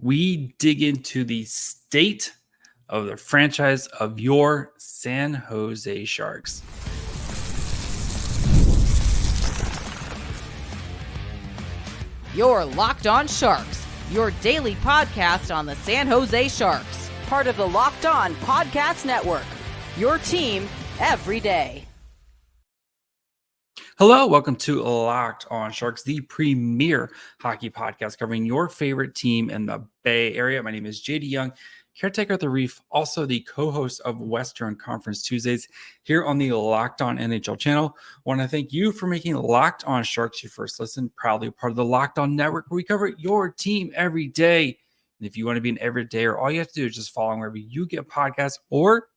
we dig into the state of the franchise of your San Jose Sharks. You're Locked On Sharks, your daily podcast on the San Jose Sharks, part of the Locked On Podcast Network, your team every day. Hello, welcome to Locked On Sharks, the premier hockey podcast covering your favorite team in the Bay Area. My name is JD Young, caretaker of the Reef, also the co-host of Western Conference Tuesdays here on the Locked On NHL channel. I want to thank you for making Locked On Sharks your first listen, proudly part of the Locked On Network, where we cover your team every day. And if you want to be an everydayer, all you have to do is just follow wherever you get podcasts, or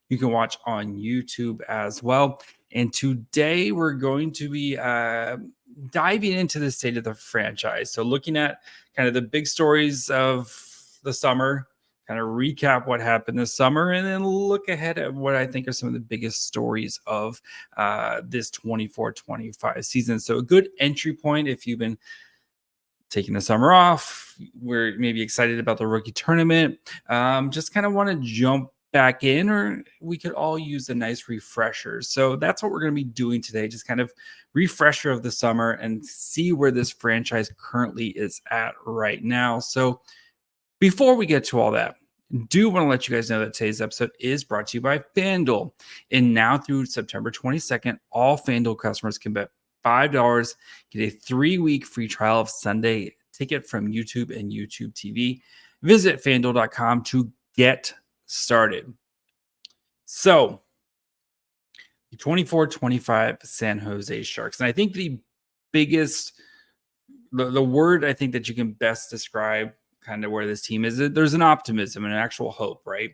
you can watch on YouTube as well. And today we're going to be diving into the state of the franchise. So looking at kind of the big stories of the summer, kind of recap what happened this summer, and then look ahead at what I think are some of the biggest stories of this 24-25 season. So a good entry point if you've been taking the summer off, we're maybe excited about the rookie tournament, just kind of want to jump back in, or we could all use a nice refresher. So that's what we're going to be doing today, just kind of refresher of the summer and see where this franchise currently is at right now. So before we get to all that, do want to let you guys know that today's episode is brought to you by FanDuel. And now through September 22nd, all FanDuel customers can bet $5, get a 3-week free trial of Sunday Ticket from YouTube and YouTube TV. Visit FanDuel.com to get started. So the 24-25 San Jose Sharks. And I think the biggest, the word I think that you can best describe kind of where this team is, there's an optimism and an actual hope, right?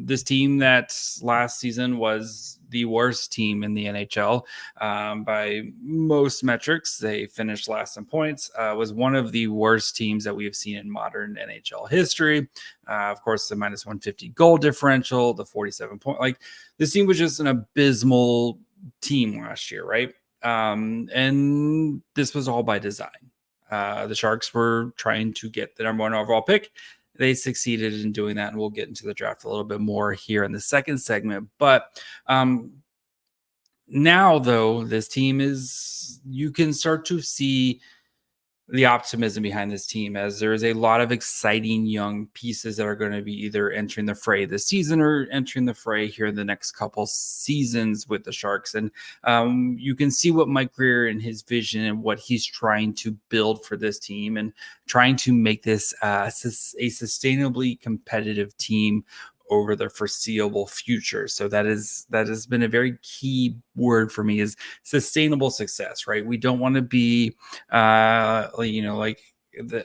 This team that last season was the worst team in the NHL by most metrics. They finished last in points, was one of the worst teams that we have seen in modern NHL history. Of course, the minus 150 goal differential, the 47 point, like this team was just an abysmal team last year, right? And this was all by design. The Sharks were trying to get the number 1 overall pick. They succeeded in doing that, and we'll get into the draft a little bit more here in the second segment. But now, though, this team is, you can start to see the optimism behind this team, as there is a lot of exciting young pieces that are going to be either entering the fray this season or entering the fray here in the next couple seasons with the Sharks. And you can see what Mike Grier and his vision and what he's trying to build for this team and trying to make this a sustainably competitive team over the foreseeable future. So that has been a very key word for me, is sustainable success, right? We don't want to be, like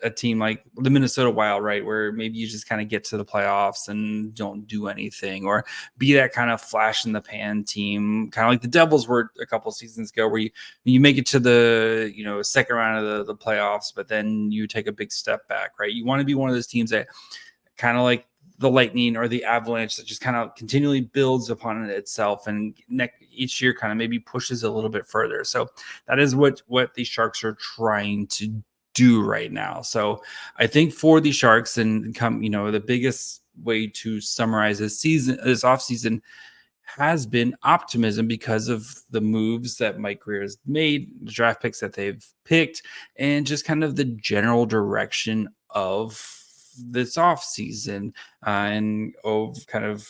a team like the Minnesota Wild, right? Where maybe you just kind of get to the playoffs and don't do anything, or be that kind of flash in the pan team, kind of like the Devils were a couple seasons ago, where you make it to the, second round of the playoffs, but then you take a big step back, right? You want to be one of those teams that kind of like the Lightning or the Avalanche that just kind of continually builds upon it itself, and each year kind of maybe pushes a little bit further. So that is what the Sharks are trying to do right now. So I think for the Sharks, and the biggest way to summarize this offseason has been optimism, because of the moves that Mike Grier has made, the draft picks that they've picked, and just kind of the general direction of this offseason, and kind of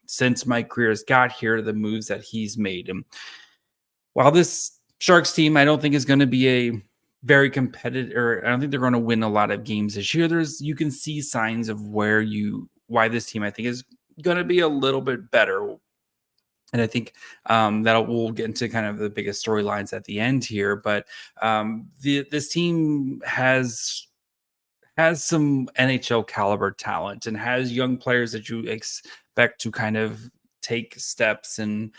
since Mike Grier has got here, the moves that he's made. And while this Sharks team, I don't think is going to be a very competitive, or I don't think they're going to win a lot of games this year, you can see signs of why this team, I think, is going to be a little bit better. And I think that we'll get into kind of the biggest storylines at the end here. But this team has some NHL caliber talent and has young players that you expect to kind of take steps, and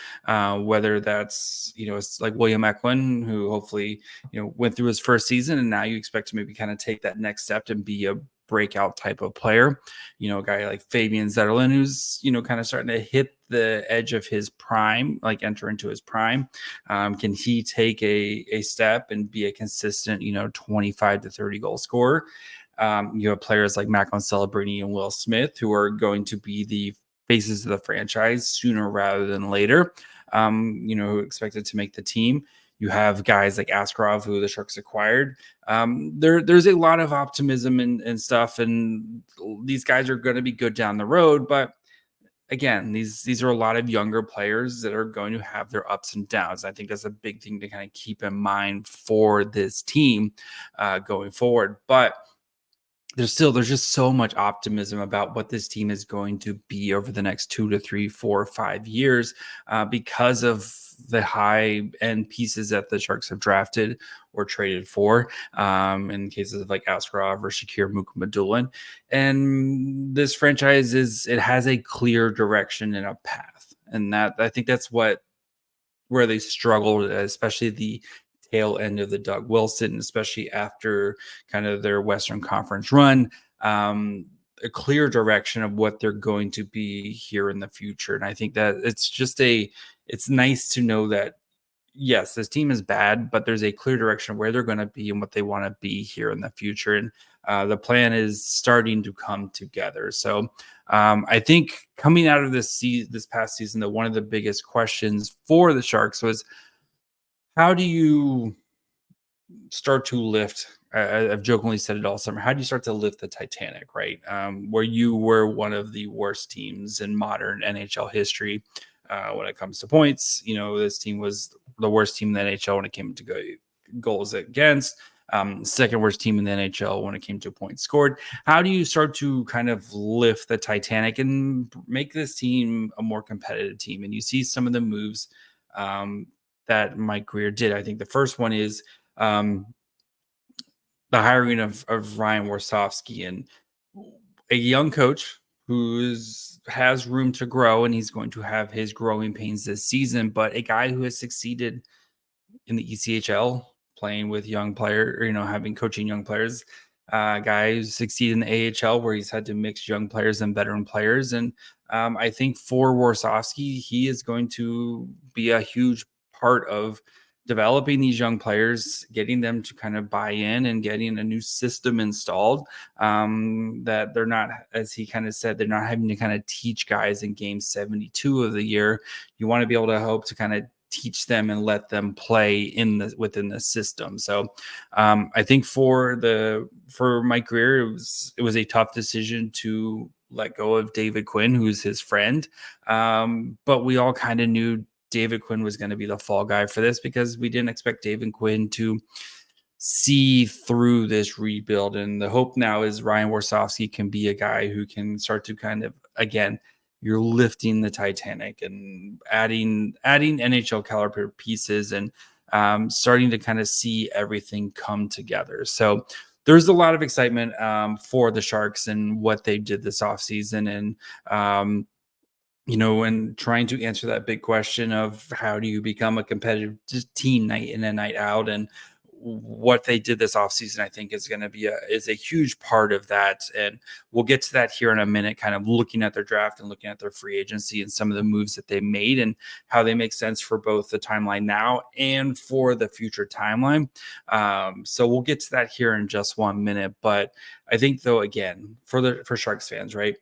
whether that's, it's like William Macklin, who hopefully, went through his first season, and now you expect to maybe kind of take that next step and be a breakout type of player. A guy like Fabian Zetterlund, who's, kind of starting to hit the edge of his prime, like enter into his prime. Can he take a step and be a consistent, 25 to 30 goal scorer? You have players like Macklin Celebrini and Will Smith, who are going to be the faces of the franchise sooner rather than later, who expected to make the team. You have guys like Askarov, who the Sharks acquired. There's a lot of optimism and stuff, and these guys are going to be good down the road. But again, these are a lot of younger players that are going to have their ups and downs. I think that's a big thing to kind of keep in mind for this team going forward. But there's just so much optimism about what this team is going to be over the next 2 to 3, 4, 5 years because of the high end pieces that the Sharks have drafted or traded for in cases of like Askarov or Shakir Mukhamadullin. And this franchise has a clear direction and a path. And that, I think that's where they struggled, especially the tail end of the Doug Wilson, especially after kind of their Western Conference run, a clear direction of what they're going to be here in the future. And I think that it's nice to know that, yes, this team is bad, but there's a clear direction of where they're going to be and what they want to be here in the future. And the plan is starting to come together. So I think coming out of this past season, that one of the biggest questions for the Sharks was, how do you start to lift? I've jokingly said it all summer. How do you start to lift the Titanic, right? Where you were one of the worst teams in modern NHL history when it comes to points. This team was the worst team in the NHL when it came to goals against. Second worst team in the NHL when it came to points scored. How do you start to kind of lift the Titanic and make this team a more competitive team? And you see some of the moves that Mike Grier did. I think the first one is the hiring of Ryan Warsofsky, and a young coach who has room to grow, and he's going to have his growing pains this season, but a guy who has succeeded in the ECHL, playing with young players, coaching young players, guy who's succeeded in the AHL, where he's had to mix young players and veteran players. And I think for Warsofsky, he is going to be a huge part of developing these young players, getting them to kind of buy in and getting a new system installed, that they're not, as he kind of said, they're not having to kind of teach guys in game 72 of the year. You want to be able to hope to kind of teach them and let them play within the system. So I think for Mike Grier, it was a tough decision to let go of David Quinn, who's his friend. But we all kind of knew David Quinn was going to be the fall guy for this, because we didn't expect David Quinn to see through this rebuild. And the hope now is Ryan Warsofsky can be a guy who can start to kind of, again, you're lifting the Titanic and adding NHL caliber pieces and starting to kind of see everything come together. So there's a lot of excitement for the Sharks and what they did this offseason, and and trying to answer that big question of how do you become a competitive team night in and night out. And what they did this offseason, I think, is going to be a huge part of that. And we'll get to that here in a minute, kind of looking at their draft and looking at their free agency and some of the moves that they made and how they make sense for both the timeline now and for the future timeline. So we'll get to that here in just 1 minute. But I think, though, again, for Sharks fans, right,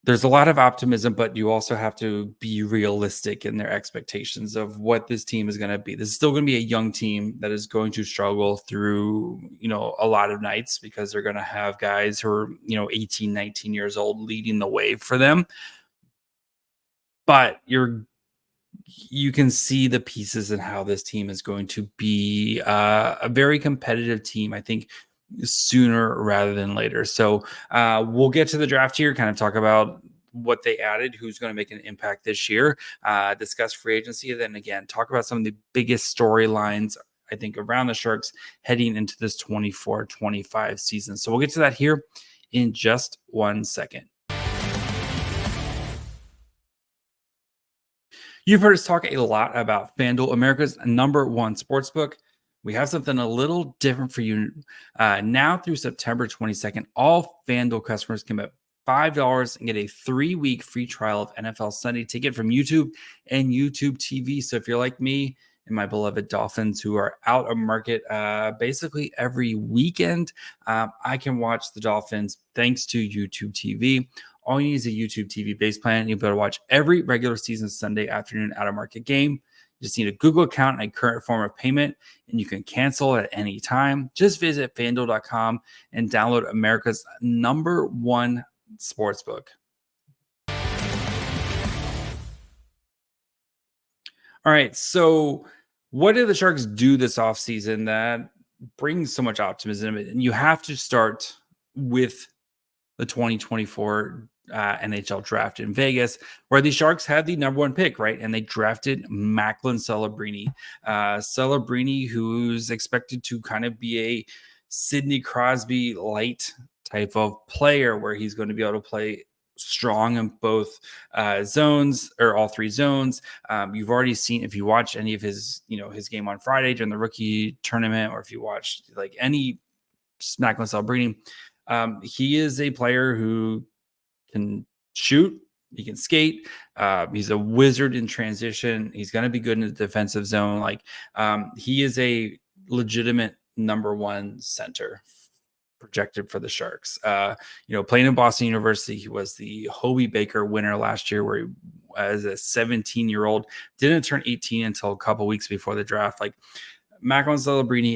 there's a lot of optimism, but you also have to be realistic in their expectations of what this team is going to be. This is still going to be a young team that is going to struggle through, a lot of nights, because they're going to have guys who are, 18, 19 years old leading the way for them. But you can see the pieces and how this team is going to be a very competitive team, I think, sooner rather than later. So we'll get to the draft here, kind of talk about what they added, who's going to make an impact this year, discuss free agency, then again, talk about some of the biggest storylines, I think, around the Sharks heading into this 24-25 season. So we'll get to that here in just 1 second. You've heard us talk a lot about FanDuel, America's #1 sportsbook. We have something a little different for you. Now through September 22nd, all FanDuel customers can bet $5 and get a 3-week free trial of NFL Sunday Ticket from YouTube and YouTube TV. So if you're like me and my beloved Dolphins, who are out of market basically every weekend. I can watch the Dolphins thanks to YouTube TV. All you need is a YouTube TV base plan. You'll be able to watch every regular season Sunday afternoon out of market game. You just need a Google account and a current form of payment, and you can cancel at any time. Just visit FanDuel.com and download America's #1 sportsbook. All right, so what did the Sharks do this offseason that brings so much optimism? And you have to start with the 2024 NHL Draft in Vegas, where the Sharks had the #1 pick, right? And they drafted Macklin Celebrini. Celebrini, who's expected to kind of be a Sidney Crosby light type of player, where he's going to be able to play strong in both zones, or all three zones. You've already seen, if you watch any of his, his game on Friday during the rookie tournament, or if you watched like any Macklin Celebrini, he is a player who can shoot, he can skate. He's a wizard in transition. He's going to be good in the defensive zone. Like, he is a legitimate #1 center projected for the Sharks. Playing in Boston University, he was the Hobie Baker winner last year, where he, as a 17-year-old, didn't turn 18 until a couple weeks before the draft. Like, Macklin Celebrini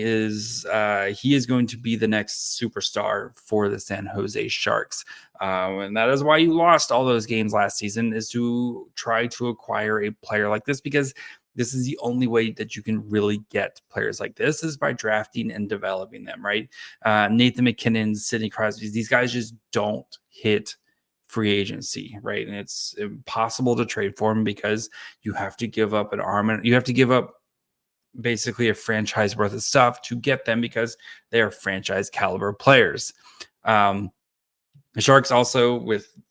he is going to be the next superstar for the San Jose Sharks. And that is why you lost all those games last season, is to try to acquire a player like this, because this is the only way that you can really get players like this, is by drafting and developing them, right? Nathan McKinnon, Sidney Crosby, these guys just don't hit free agency, right? And it's impossible to trade for them, because you have to give up an arm, and you have to give up basically a franchise worth of stuff to get them, because they are franchise caliber players. The Sharks also,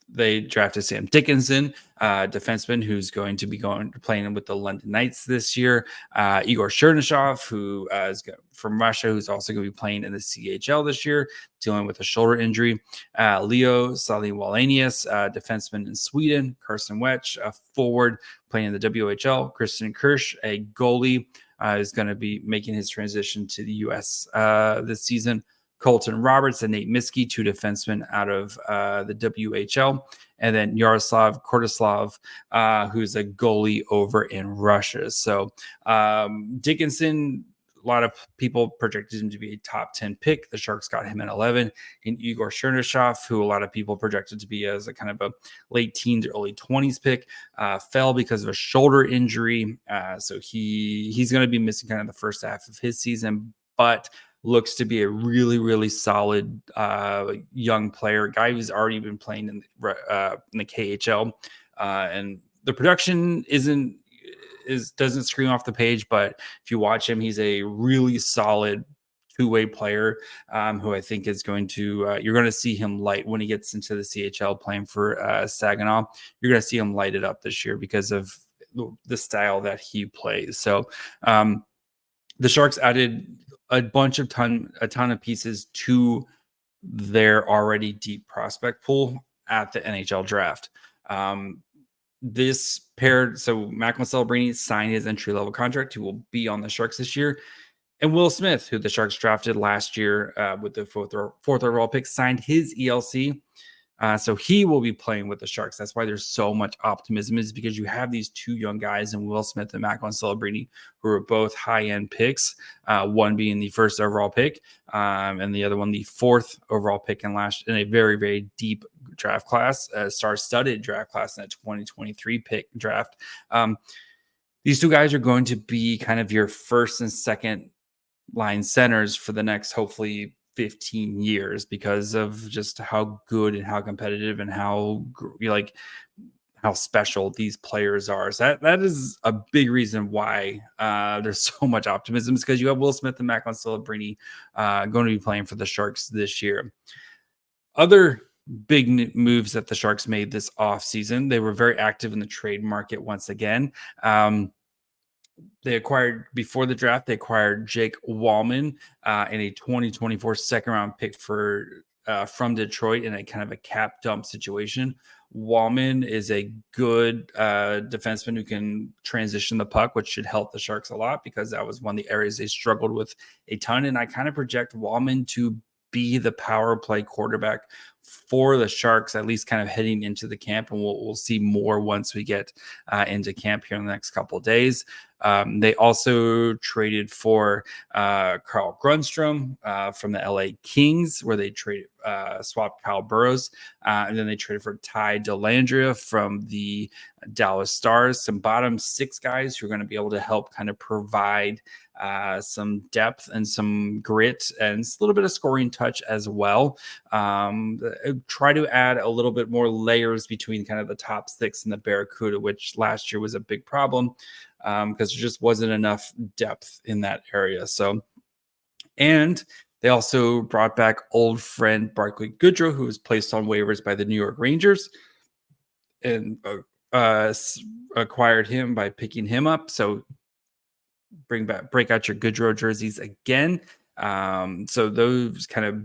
they drafted Sam Dickinson, defenseman, who's going to be playing with the London Knights this year. Igor Chernyshov, who is from Russia, who's also going to be playing in the CHL this year, dealing with a shoulder injury. Leo Saliwalenius, defenseman in Sweden. Carson Wetch, a forward playing in the WHL. Kristen Kirsch, a goalie, is going to be making his transition to the U.S. This season. Colton Roberts and Nate Miskey, 2 defensemen out of the WHL. And then Yaroslav Kordislav, who's a goalie over in Russia. So Dickinson, a lot of people projected him to be a top 10 pick. The Sharks got him at 11. And Igor Chernyshov, who a lot of people projected to be as a kind of a late teens, early 20s pick, fell because of a shoulder injury. So he's going to be missing kind of the first half of his season, but looks to be a really, really solid young player, guy who's already been playing in the KHL. And the production doesn't scream off the page, but if you watch him, he's a really solid two-way player who I think is going to you're going to see him light when he gets into the CHL playing for Saginaw. You're going to see him light it up this year because of the style that he plays. So the Sharks added a ton of pieces to their already deep prospect pool at the NHL draft. This paired, so Macklin Celebrini signed his entry-level contract, who will be on the Sharks this year. And Will Smith, who the Sharks drafted last year with the fourth overall pick, signed his ELC. So he will be playing with the Sharks. That's why there's so much optimism, is because you have these 2 young guys in Will Smith and Macklin Celebrini, who are both high-end picks, one being the first overall pick and the other one the 4th overall pick in a very, very deep draft class, star-studded draft class in that 2023 pick draft. These 2 guys are going to be kind of your first and second line centers for the next, hopefully, 15 years, because of just how good and how competitive and how special these players are. So that is a big reason why there's so much optimism, is because you have Will Smith and Macklin Celebrini going to be playing for the Sharks this year. Other big moves that the Sharks made this offseason, they were very active in the trade market once again. Before the draft, they acquired Jake Walman in a 2024 second-round pick from Detroit in a kind of a cap dump situation. Walman is a good defenseman who can transition the puck, which should help the Sharks a lot because that was one of the areas they struggled with a ton. And I kind of project Walman to be the power play quarterback for the Sharks, at least kind of heading into the camp. And we'll see more once we get into camp here in the next couple of days. They also traded for Carl Grundstrom from the LA Kings, where they swapped Kyle Burrows. And then they traded for Ty Dellandrea from the Dallas Stars, some bottom six guys who are going to be able to help kind of provide some depth and some grit and a little bit of scoring touch as well. Try to add a little bit more layers between kind of the top six and the Barracuda, which last year was a big problem because there just wasn't enough depth in that area. And they also brought back old friend Barclay Goodrow, who was placed on waivers by the New York Rangers, and acquired him by picking him up. So break out your Goodrow jerseys again. So those kind of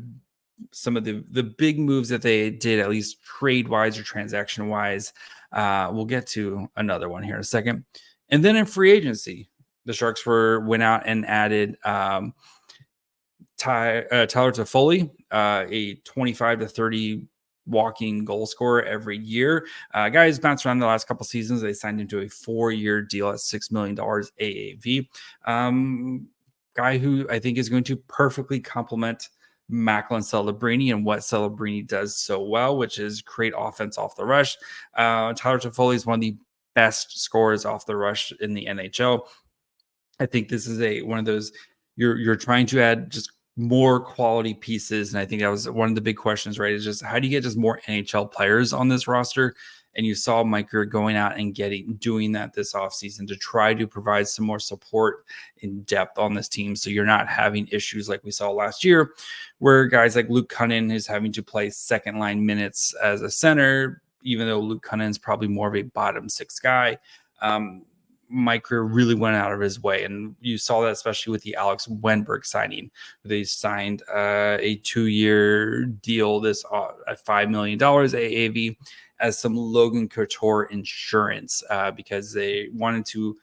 some of the big moves that they did, at least trade wise or transaction wise. We'll get to another one here in a second. And then in free agency, the Sharks went out and added Tyler Toffoli, a 25 to 30 walking goal scorer every year. Guys bounced around the last couple seasons. They signed him to a 4-year deal at $6 million AAV. Guy who I think is going to perfectly complement Macklin Celebrini and what Celebrini does so well, which is create offense off the rush. Tyler Toffoli is one of the best scorers off the rush in the NHL. I think this is one of those you're trying to add just more quality pieces. And I think that was one of the big questions, right? Is just how do you get just more NHL players on this roster? And you saw Mike Grier going out and doing that this offseason to try to provide some more support in depth on this team. So you're not having issues like we saw last year, where guys like Luke Cunnin is having to play second line minutes as a center, even though Luke Cunnin is probably more of a bottom six guy. Mike Grier really went out of his way. And you saw that especially with the Alex Wennberg signing. They signed a 2-year deal at $5 million AAV as some Logan Couture insurance because they wanted to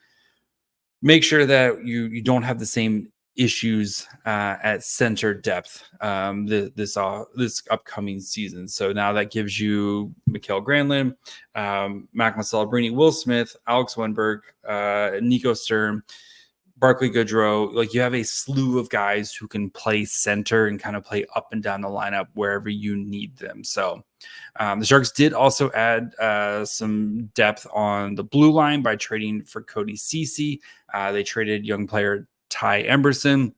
make sure that you don't have the same issues at center depth this upcoming season. So now that gives you Mikael Granlund, Macklin Celebrini, Will Smith, Alex Wennberg, Nico Sturm, Barclay Goodrow. Like you have a slew of guys who can play center and kind of play up and down the lineup wherever you need them. So the Sharks did also add some depth on the blue line by trading for Cody Ceci. They traded young player Ty Emberson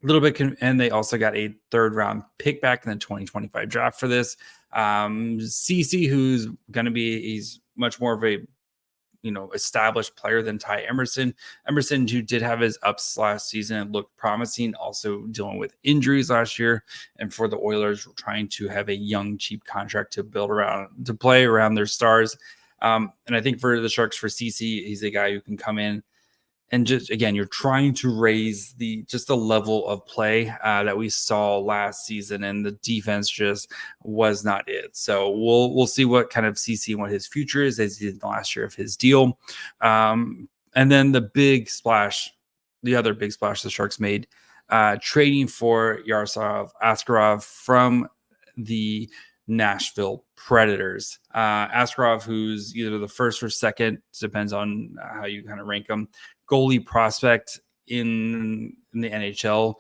a little bit, and they also got a 3rd-round pick back in the 2025 draft for this. Ceci, who's going to he's much more of a established player than Ty Emerson. Emerson, who did have his ups last season and looked promising, also dealing with injuries last year. And for the Oilers, trying to have a young, cheap contract to play around their stars. And I think for the Sharks, for Ceci, he's a guy who can come in and just, again, you're trying to raise the level of play that we saw last season, and the defense just was not it. So we'll see what kind of CC and what his future is as he did the last year of his deal. And then the other big splash the Sharks made, trading for Yaroslav Askarov from the Nashville Predators. Askarov, who's either the first or second, depends on how you kind of rank him, goalie prospect in the NHL,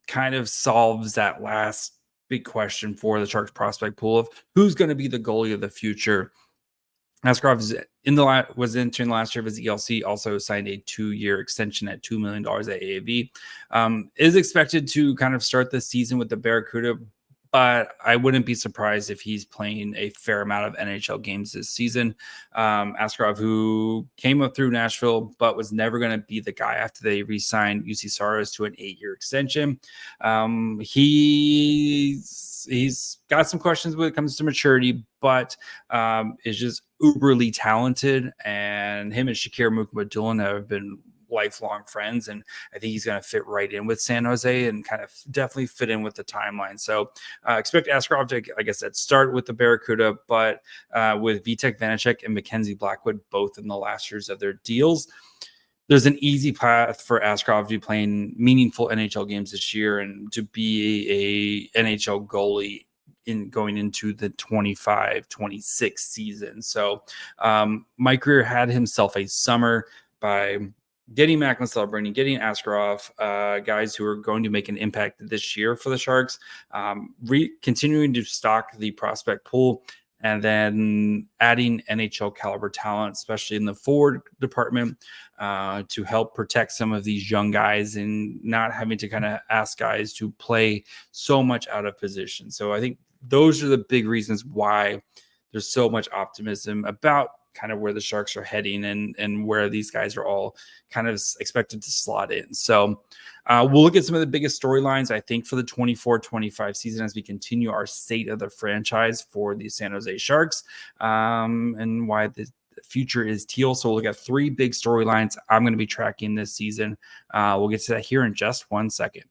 kind of solves that last big question for the Sharks prospect pool of who's going to be the goalie of the future. Askarov was entering last year of his ELC, also signed a 2-year extension at $2 million at AAV. Is expected to kind of start the season with the Barracuda, but I wouldn't be surprised if he's playing a fair amount of NHL games this season. Askarov, who came up through Nashville, but was never going to be the guy after they re-signed UC Saros to an 8-year extension. He's got some questions when it comes to maturity, but is just uberly talented. And him and Shakir Mukhamadullin have been lifelong friends, and I think he's going to fit right in with San Jose and kind of definitely fit in with the timeline. So expect Askarov to, like I said, start with the Barracuda, but with Vitek Vanacek and Mackenzie Blackwood both in the last years of their deals, there's an easy path for Askarov to be playing meaningful NHL games this year and to be a NHL goalie in going into the 25-26 season. So Mike Grier had himself a summer by getting Macklin Celebrini, getting Askarov, guys who are going to make an impact this year for the Sharks, continuing to stock the prospect pool, and then adding NHL caliber talent, especially in the forward department, to help protect some of these young guys and not having to kind of ask guys to play so much out of position. So I think those are the big reasons why there's so much optimism about kind of where the Sharks are heading and where these guys are all kind of expected to slot in. So we'll look at some of the biggest storylines, I think, for the 24-25 season as we continue our state of the franchise for the San Jose Sharks, and why the future is teal. So we'll look at 3 big storylines I'm going to be tracking this season. We'll get to that here in just 1 second.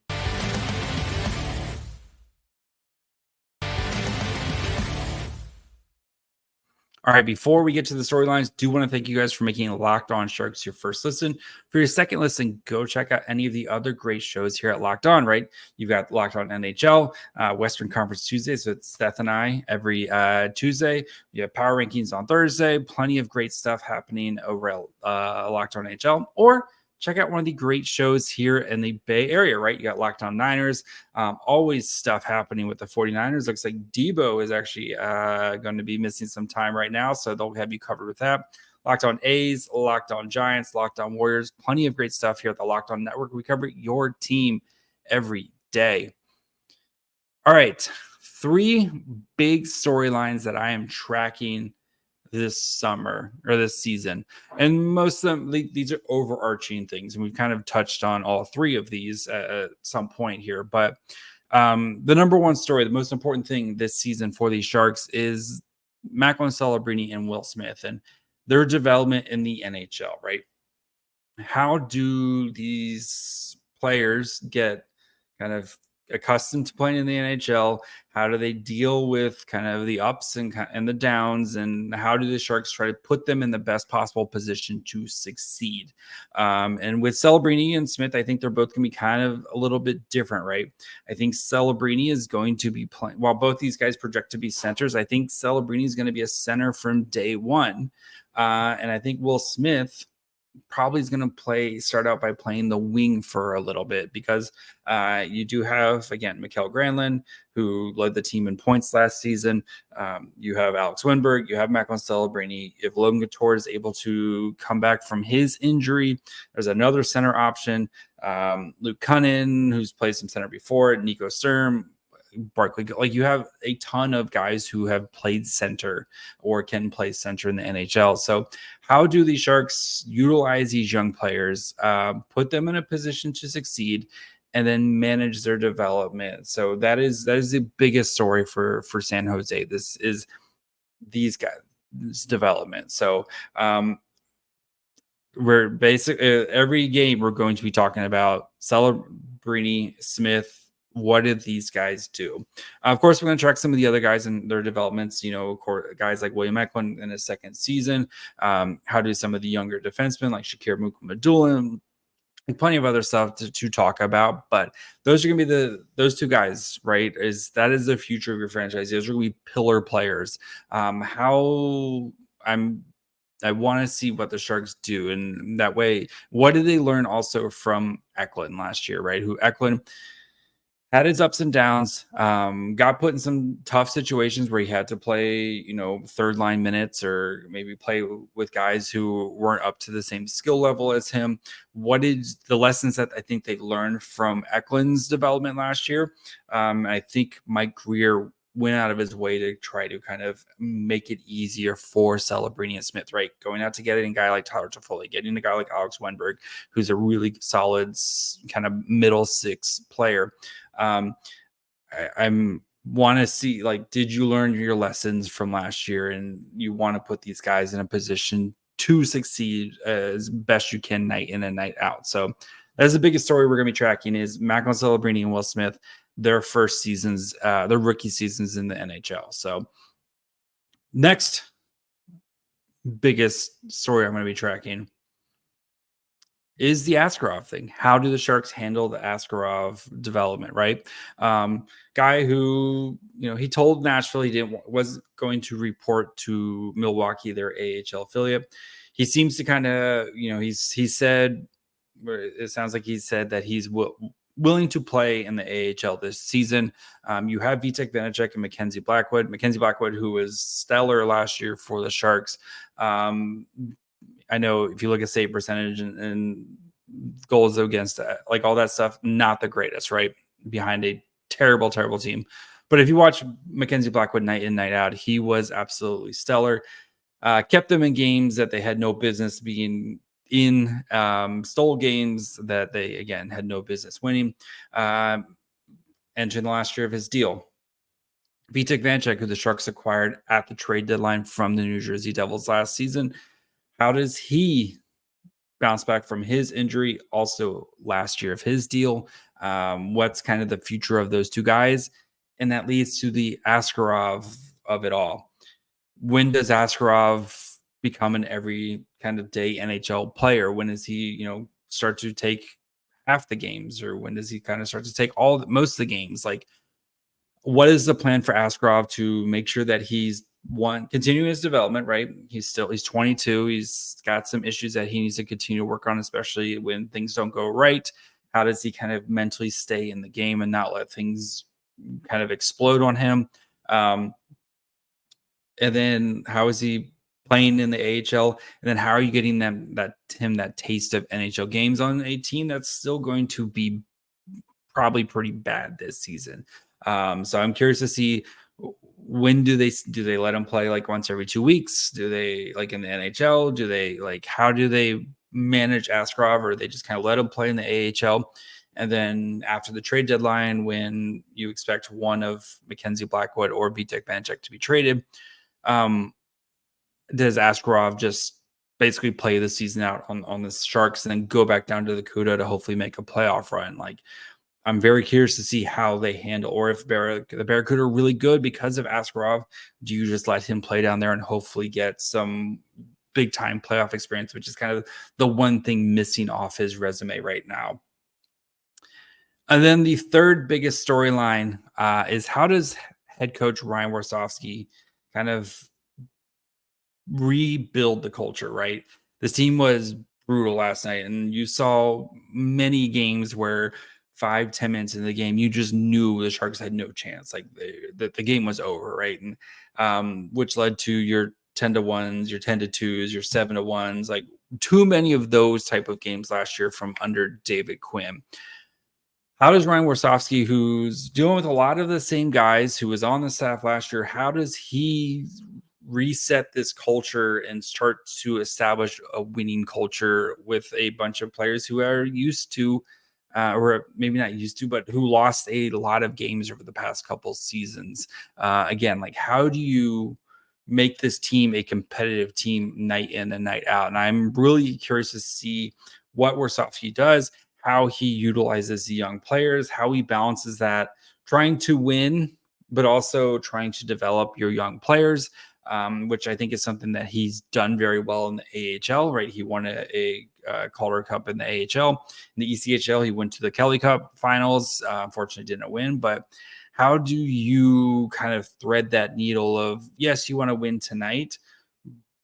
All right, before we get to the storylines, do want to thank you guys for making Locked On Sharks your first listen. For your second listen, go check out any of the other great shows here at Locked On, right? You've got Locked On NHL, Western Conference Tuesdays with Seth and I every Tuesday. You have Power Rankings on Thursday. Plenty of great stuff happening over at Locked On NHL. Or check out one of the great shows here in the Bay Area, right? You got Locked On Niners, always stuff happening with the 49ers. Looks like Debo is actually going to be missing some time right now, so they'll have you covered with that. Locked On A's, Locked On Giants, Locked On Warriors, plenty of great stuff here at the Locked On Network. We cover your team every day. All right, 3 big storylines that I am tracking this summer or this season, and most of them, these are overarching things, and we've kind of touched on all 3 of these at some point here. But the number one story, the most important thing this season for these Sharks is Macklin Celebrini and Will Smith and their development in the NHL, right? How do these players get kind of accustomed to playing in the NHL? How do they deal with kind of the ups and the downs, and how do the Sharks try to put them in the best possible position to succeed? And with Celebrini and Smith, I think they're both going to be kind of a little bit different, right? I think Celebrini is going to be playing, while both these guys project to be centers, I think Celebrini is going to be a center from day one. And I think Will Smith probably is going to start out by playing the wing for a little bit, because you do have, again, Mikael Granlund, who led the team in points last season. You have Alex Wennberg, you have Macklin Celebrini. If Logan Couture is able to come back from his injury, there's another center option. Luke Cunnin, who's played some center before, Nico Sturm, Barkley. Like, you have a ton of guys who have played center or can play center in the NHL. So how do the Sharks utilize these young players, put them in a position to succeed, and then manage their development? So that is the biggest story for San Jose. This is these guys' development. So we're basically every game we're going to be talking about Celebrini, Smith. What did these guys do? Of course, we're going to track some of the other guys and their developments, guys like William Eklund in his second season. How do some of the younger defensemen like Shakir Mukhamadullin, and plenty of other stuff to talk about. But those are going to be those 2 guys, right? That is the future of your franchise. Those are going to be pillar players. I want to see what the Sharks do. And that way, what did they learn also from Eklund last year, right? Who Eklund had his ups and downs, got put in some tough situations where he had to play, third line minutes, or maybe play with guys who weren't up to the same skill level as him. What is the lessons that I think they learned from Eklund's development last year? I think Mike Grier went out of his way to try to kind of make it easier for Celebrini and Smith, right? Going out to getting a guy like Tyler Toffoli, getting a guy like Alex Wennberg, who's a really solid kind of middle 6 player. I want to see, did you learn your lessons from last year, and you want to put these guys in a position to succeed as best you can night in and night out. So that's the biggest story we're going to be tracking is Macklin Celebrini and Will Smith, their first seasons, their rookie seasons in the NHL. So next biggest story I'm going to be tracking is the Askarov thing. How do the Sharks handle the Askarov development, right? Guy who, he told Nashville he was going to report to Milwaukee, their AHL affiliate. He seems to kind of, he said, it sounds like he said that he's willing to play in the AHL this season. You have Vitek Vanacek and Mackenzie Blackwood. Mackenzie Blackwood, who was stellar last year for the Sharks. I know if you look at save percentage and goals against, like all that stuff, not the greatest, right? Behind a terrible, terrible team. But if you watch Mackenzie Blackwood night in, night out, he was absolutely stellar. Kept them in games that they had no business being in, stole games that they, again, had no business winning. Entering the last year of his deal. Vitek Vanacek, who the Sharks acquired at the trade deadline from the New Jersey Devils last season. How does he bounce back from his injury? Also last year of his deal. What's kind of the future of those two guys? And that leads to the Askarov of it all. When does Askarov become an every kind of day NHL player? When does he, start to take half the games? Or when does he kind of start to take most of the games? Like, what is the plan for Askarov to make sure that he's continuing his development, right? He's 22. He's got some issues that he needs to continue to work on, especially when things don't go right. How does he kind of mentally stay in the game and not let things kind of explode on him? And then how is he playing in the AHL? And then how are you getting that taste of NHL games on a team that's still going to be probably pretty bad this season? So I'm curious to see, when do they let him play like once every 2 weeks? Do they, like in the NHL, how do they manage Askarov, or they just kind of let him play in the AHL? And then after the trade deadline, when you expect one of Mackenzie Blackwood or Vitek Vanacek to be traded, does Askarov just basically play the season out on the Sharks and then go back down to the CUDA to hopefully make a playoff run? Like, I'm very curious to see how they handle, or if the Barracuda are really good because of Askarov, do you just let him play down there and hopefully get some big time playoff experience, which is kind of the one thing missing off his resume right now. And then the third biggest storyline is, how does head coach Ryan Warsofsky kind of rebuild the culture, right? This team was brutal last night, and you saw many games where 5-10 minutes into the game, you just knew the Sharks had no chance. Like the game was over, right? And which led to your 10-1s, your 10-2s, your 7-1s, like too many of those type of games last year from under David Quinn. How does Ryan Warsofsky, who's dealing with a lot of the same guys, who was on the staff last year, how does he reset this culture and start to establish a winning culture with a bunch of players who are used to, or maybe not used to, but who lost a lot of games over the past couple seasons? Again, like, how do you make this team a competitive team night in and night out? And I'm really curious to see what Warsofsky does, how he utilizes the young players, how he balances that, trying to win, but also trying to develop your young players, which I think is something that he's done very well in the AHL, right? He won a Calder Cup in the AHL. In the ECHL, he went to the Kelly Cup finals. Unfortunately, didn't win. But how do you kind of thread that needle of, yes, you want to win tonight,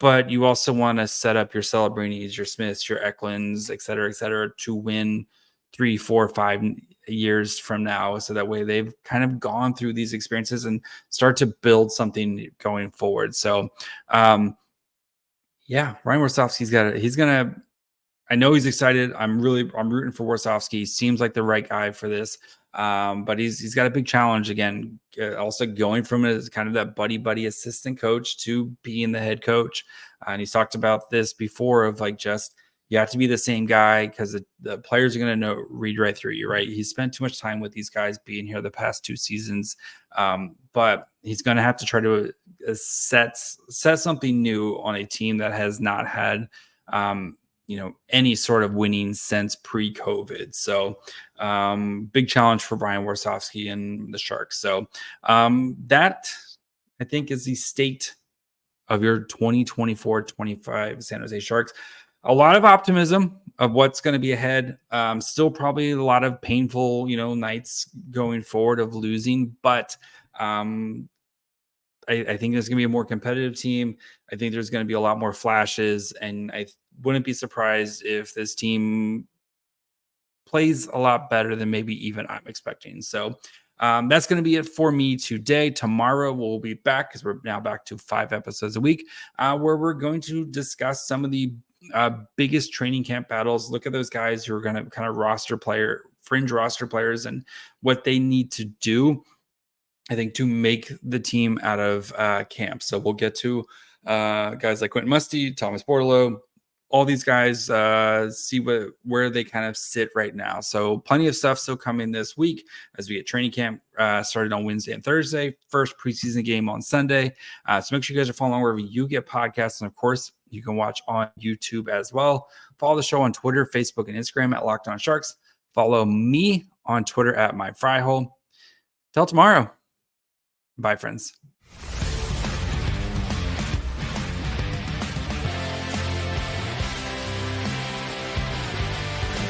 but you also want to set up your Celebrinis, your Smiths, your Eklunds, et cetera, to win 3, 4, 5 years from now. So that way they've kind of gone through these experiences and start to build something going forward. So, Ryan Warsofsky's I know he's excited. I'm rooting for Warsofsky. He seems like the right guy for this. But he's got a big challenge again, also going from it as kind of that buddy assistant coach to being the head coach. And he's talked about this before of like, just, You have to be the same guy because the players are going to read right through you, right? He's spent too much time with these guys being here the past 2 seasons, but he's going to have to try to set something new on a team that has not had, any sort of winning since pre-COVID. So big challenge for Ryan Warsofsky and the Sharks. So that, I think, is the state of your 2024-25 San Jose Sharks. A lot of optimism of what's going to be ahead. Still probably a lot of painful, nights going forward of losing, but I think there's going to be a more competitive team. I think there's going to be a lot more flashes, and I wouldn't be surprised if this team plays a lot better than maybe even I'm expecting. So that's going to be it for me today. Tomorrow we'll be back because we're now back to 5 episodes a week, where we're going to discuss some of the biggest training camp battles. Look at those guys who are going to kind of fringe roster players and what they need to do, I think, to make the team out of camp. So we'll get to guys like Quentin Musty, Thomas Bordeleau, all these guys, see where they kind of sit right now. So plenty of stuff still coming this week as we get training camp started on Wednesday and Thursday. First preseason game on Sunday. So make sure you guys are following wherever you get podcasts. And of course, you can watch on YouTube as well. Follow the show on Twitter, Facebook, and Instagram at Locked On Sharks. Follow me on Twitter at MyFryhole. Till tomorrow. Bye, friends.